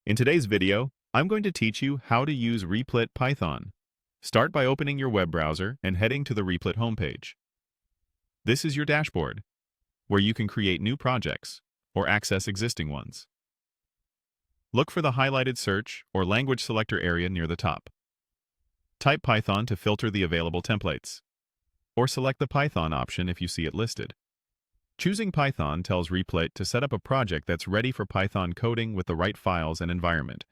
In today's video, I'm going to teach you how to use Replit Python. Start by opening your web browser and heading to the Replit homepage. This is your dashboard, where you can create new projects or access existing ones. Look for the highlighted search or language selector area near the top. Type Python to filter the available templates, or select the Python option if you see it listed. Choosing Python tells Replit to set up a project that's ready for Python coding with the right files and environment.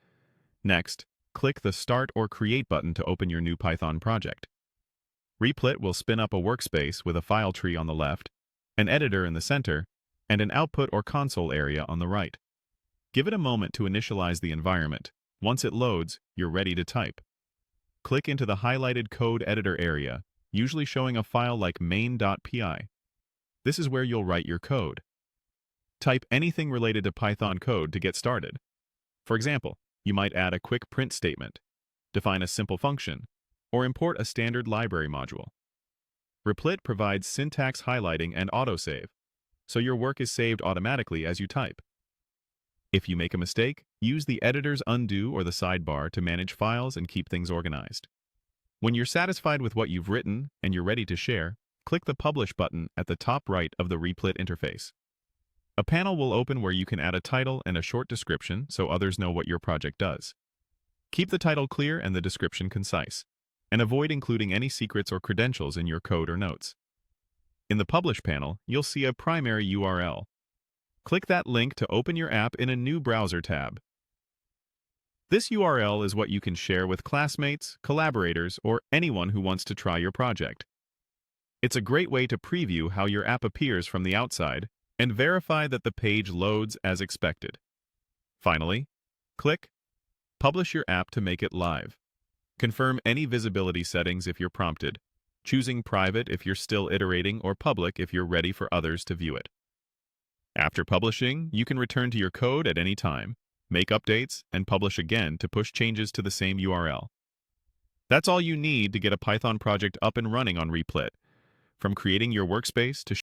Next, click the Start or Create button to open your new Python project. Replit will spin up a workspace with a file tree on the left, an editor in the center, and an output or console area on the right. Give it a moment to initialize the environment. Once it loads, you're ready to type. Click into the highlighted code editor area, usually showing a file like main.py. This is where you'll write your code. Type anything related to Python code to get started. For example, you might add a quick print statement, define a simple function, or import a standard library module. Replit provides syntax highlighting and autosave, so your work is saved automatically as you type. If you make a mistake, use the editor's undo or the sidebar to manage files and keep things organized. When you're satisfied with what you've written and you're ready to share, click the Publish button at the top right of the Replit interface. A panel will open where you can add a title and a short description so others know what your project does. Keep the title clear and the description concise, and avoid including any secrets or credentials in your code or notes. In the Publish panel, you'll see a primary URL. Click that link to open your app in a new browser tab. This URL is what you can share with classmates, collaborators, or anyone who wants to try your project. It's a great way to preview how your app appears from the outside and verify that the page loads as expected. Finally, click Publish your app to make it live. Confirm any visibility settings if you're prompted, choosing private if you're still iterating or public if you're ready for others to view it. After publishing, you can return to your code at any time, make updates, and publish again to push changes to the same URL. That's all you need to get a Python project up and running on Replit, from creating your workspace to